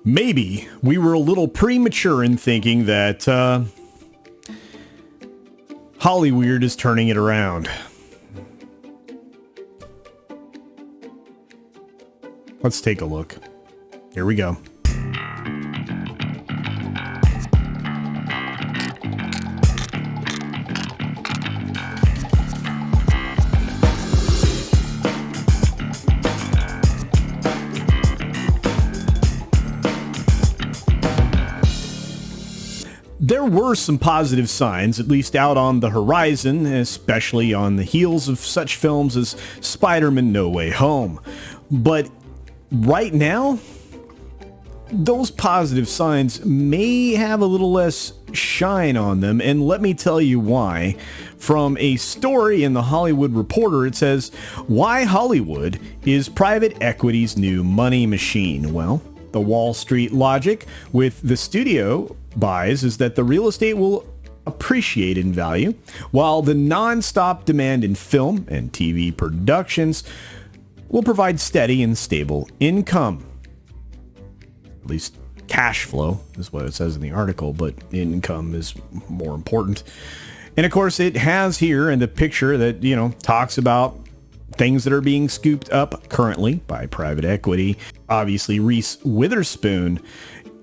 Maybe we were a little premature in thinking that Hollyweird is turning it around. Let's take a look. Here we go. There were some positive signs, at least out on the horizon, especially on the heels of such films as Spider-Man No Way Home. But right now, those positive signs may have a little less shine on them, and let me tell you why. From a story in The Hollywood Reporter, it says, "Why Hollywood is private equity's new money machine." Well, the Wall Street logic with the studio buys is that the real estate will appreciate in value, while the non-stop demand in film and TV productions will provide steady and stable income. At least cash flow is what it says in the article, but income is more important. And of course, it has here in the picture that, talks about things that are being scooped up currently by private equity. Obviously, Reese Witherspoon,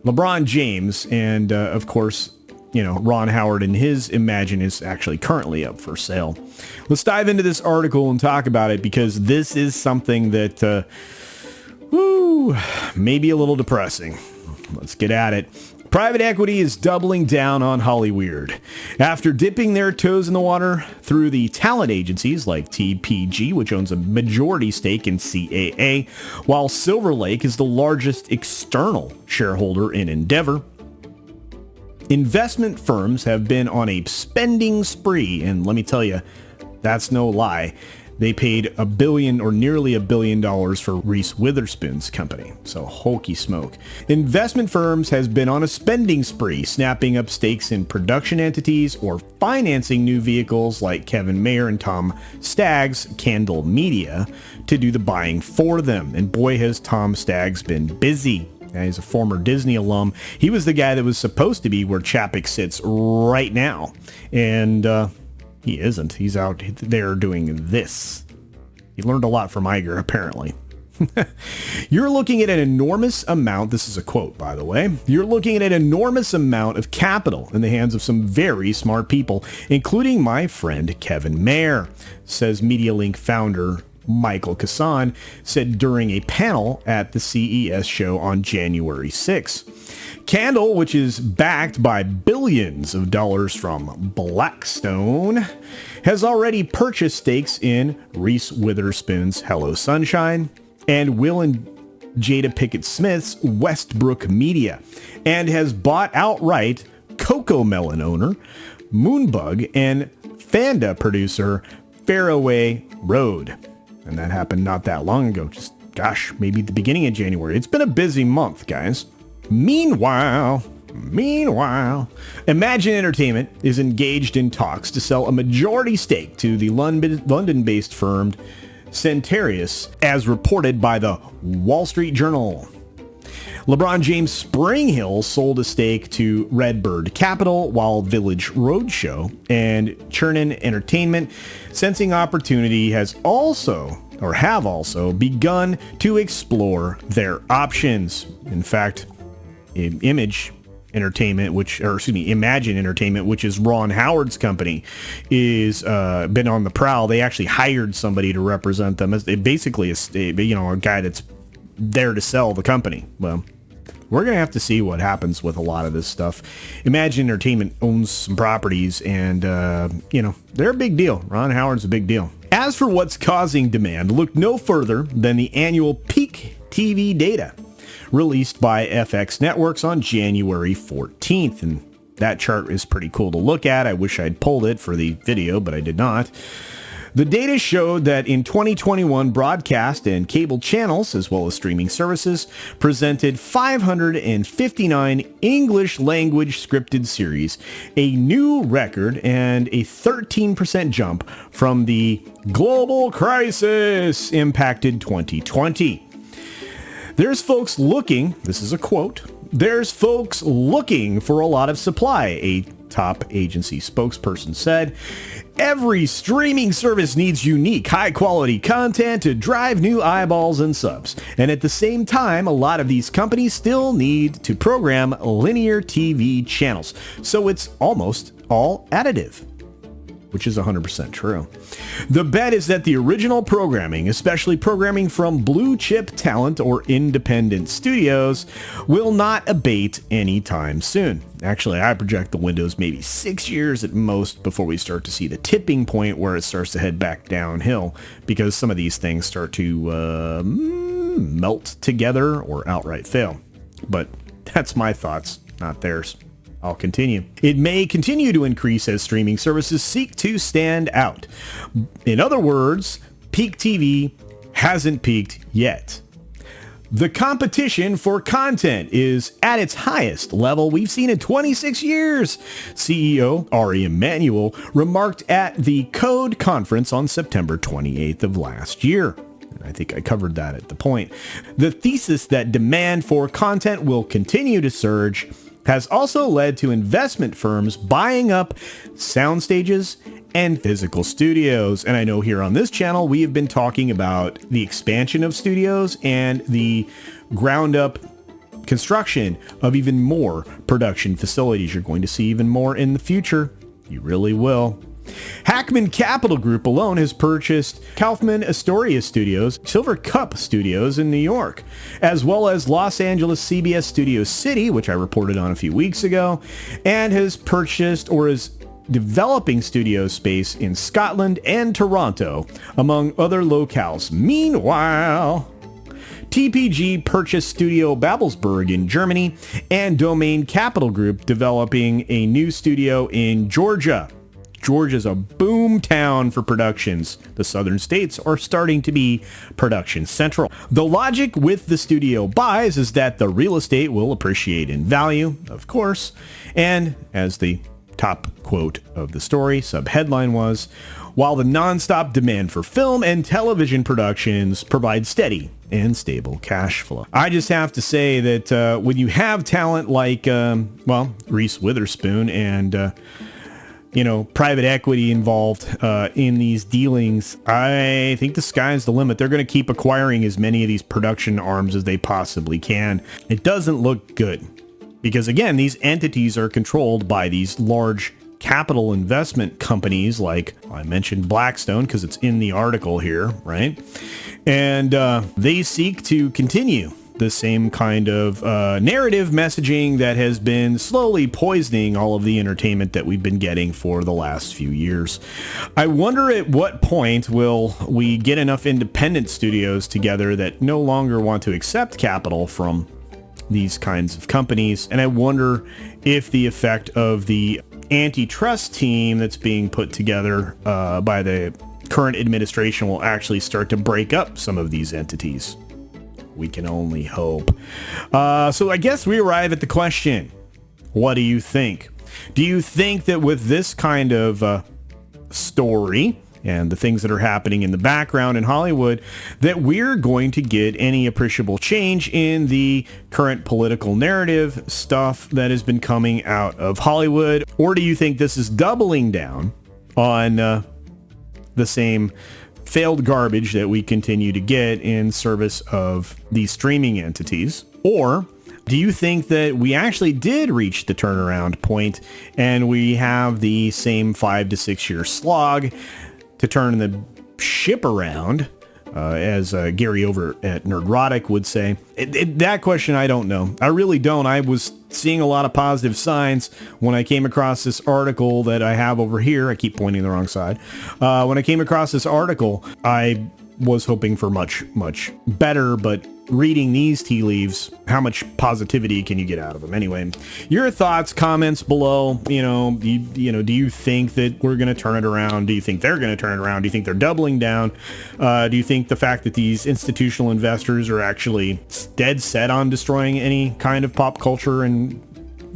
LeBron James, and of course, Ron Howard and his Imagine is actually currently up for sale. Let's dive into this article and talk about it, because this is something that, may be a little depressing. Let's get at it. Private equity is doubling down on Hollyweird. After dipping their toes in the water through the talent agencies like TPG, which owns a majority stake in CAA, while Silver Lake is the largest external shareholder in Endeavor, investment firms have been on a spending spree, and let me tell you, that's no lie. They paid $1 billion or nearly $1 billion for Reese Witherspoon's company. So hokey smoke. Investment firms has been on a spending spree, snapping up stakes in production entities or financing new vehicles like Kevin Mayer and Tom Stagg's Candle Media to do the buying for them. And boy, has Tom Staggs been busy. He's a former Disney alum. He was the guy that was supposed to be where Chapek sits right now. And, he isn't. He's out there doing this. He learned a lot from Iger, apparently. You're looking at an enormous amount. This is a quote, by the way. You're looking at an enormous amount of capital in the hands of some very smart people, including my friend Kevin Mayer, says MediaLink founder Michael Kassan said during a panel at the CES show on January 6. Candle, which is backed by billions of dollars from Blackstone, has already purchased stakes in Reese Witherspoon's Hello Sunshine and Will and Jada Pinkett Smith's Westbrook Media, and has bought outright Coco Melon owner Moonbug and Fanda producer Faraway Road. And that happened not that long ago, just, maybe the beginning of January. It's been a busy month, guys. Meanwhile, Imagine Entertainment is engaged in talks to sell a majority stake to the London-based firm Centarius, as reported by the Wall Street Journal. LeBron James Spring-Hill sold a stake to Redbird Capital, while Village Roadshow and Chernin Entertainment, sensing opportunity, have also begun to explore their options. In fact, Imagine Entertainment, which is Ron Howard's company, is been on the prowl. They actually hired somebody to represent them as basically a guy that's there to sell the company. Well, we're gonna have to see what happens with a lot of this stuff. Imagine Entertainment owns some properties, and they're a big deal. Ron Howard's a big deal. As for what's causing demand, look no further than the annual peak TV data released by FX Networks on January 14th. And that chart is pretty cool to look at. I wish I'd pulled it for the video, but I did not. The data showed that in 2021, broadcast and cable channels, as well as streaming services, presented 559 English language scripted series, a new record and a 13% jump from the global crisis impacted 2020. There's folks looking, this is a quote, there's folks looking for a lot of supply, a top agency spokesperson said. Every streaming service needs unique, high-quality content to drive new eyeballs and subs. And at the same time, a lot of these companies still need to program linear TV channels. So it's almost all additive, which is 100% true. The bet is that the original programming, especially programming from blue chip talent or independent studios, will not abate anytime soon. Actually, I project the window's maybe 6 years at most before we start to see the tipping point where it starts to head back downhill, because some of these things start to melt together or outright fail. But that's my thoughts, not theirs. I'll continue. It may continue to increase as streaming services seek to stand out. In other words, peak TV hasn't peaked yet. The competition for content is at its highest level we've seen in 26 years, CEO Ari Emanuel remarked at the Code conference on September 28th of last year. I think I covered that at the point. The thesis that demand for content will continue to surge has also led to investment firms buying up sound stages and physical studios. And I know here on this channel, we have been talking about the expansion of studios and the ground up construction of even more production facilities. You're going to see even more in the future. You really will. Hackman Capital Group alone has purchased Kaufman Astoria Studios, Silver Cup Studios in New York, as well as Los Angeles CBS Studio City, which I reported on a few weeks ago, and has purchased or is developing studio space in Scotland and Toronto, among other locales. Meanwhile, TPG purchased Studio Babelsberg in Germany, and Domain Capital Group developing a new studio in Georgia. Georgia's a boom town for productions. The southern states are starting to be production central. The logic with the studio buys is that the real estate will appreciate in value, of course, and as the top quote of the story, subheadline was, while the nonstop demand for film and television productions provide steady and stable cash flow. I just have to say that when you have talent like, Reese Witherspoon and private equity involved in these dealings, I think the sky's the limit. They're going to keep acquiring as many of these production arms as they possibly can. It doesn't look good because, again, these entities are controlled by these large capital investment companies like I mentioned Blackstone because it's in the article here, right? And they seek to continue the same kind of narrative messaging that has been slowly poisoning all of the entertainment that we've been getting for the last few years. I wonder at what point will we get enough independent studios together that no longer want to accept capital from these kinds of companies. And I wonder if the effect of the antitrust team that's being put together by the current administration will actually start to break up some of these entities. We can only hope. So I guess we arrive at the question, what do you think? Do you think that with this kind of story and the things that are happening in the background in Hollywood, that we're going to get any appreciable change in the current political narrative stuff that has been coming out of Hollywood? Or do you think this is doubling down on the same failed garbage that we continue to get in service of these streaming entities? Or do you think that we actually did reach the turnaround point and we have the same 5 to 6 year slog to turn the ship around, as Gary over at Nerdrotic would say? That question, I don't know. I really don't. I was seeing a lot of positive signs when I came across this article that I have over here. I keep pointing the wrong side. When I came across this article, I was hoping for much, much better, but reading these tea leaves, how much positivity can you get out of them? Anyway, your thoughts, comments below. Do you think that we're going to turn it around? Do you think they're going to turn it around? Do you think they're doubling down? Do you think the fact that these institutional investors are actually dead set on destroying any kind of pop culture and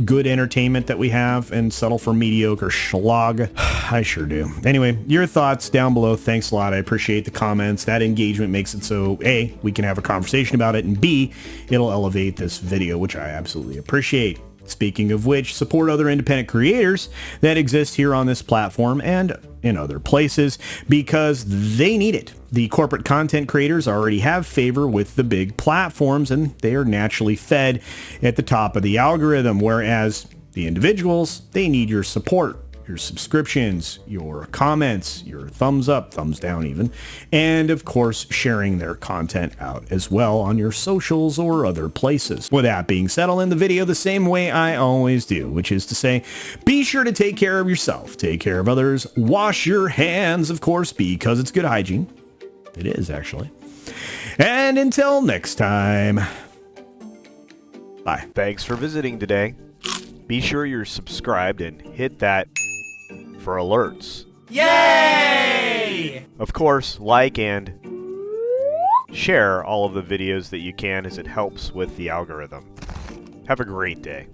good entertainment that we have and settle for mediocre schlag? I sure do. Anyway, your thoughts down below. Thanks a lot. I appreciate the comments. That engagement makes it so A, we can have a conversation about it, and B, it'll elevate this video, which I absolutely appreciate. Speaking of which, support other independent creators that exist here on this platform and in other places because they need it. The corporate content creators already have favor with the big platforms and they are naturally fed at the top of the algorithm, whereas the individuals, they need your support, your subscriptions, your comments, your thumbs up, thumbs down even, and of course sharing their content out as well on your socials or other places. With that being said, I'll end the video the same way I always do, which is to say, be sure to take care of yourself, take care of others, wash your hands, of course, because it's good hygiene. It is, actually. And until next time, bye. Thanks for visiting today. Be sure you're subscribed and hit that for alerts. Yay! Of course, like and share all of the videos that you can as it helps with the algorithm. Have a great day.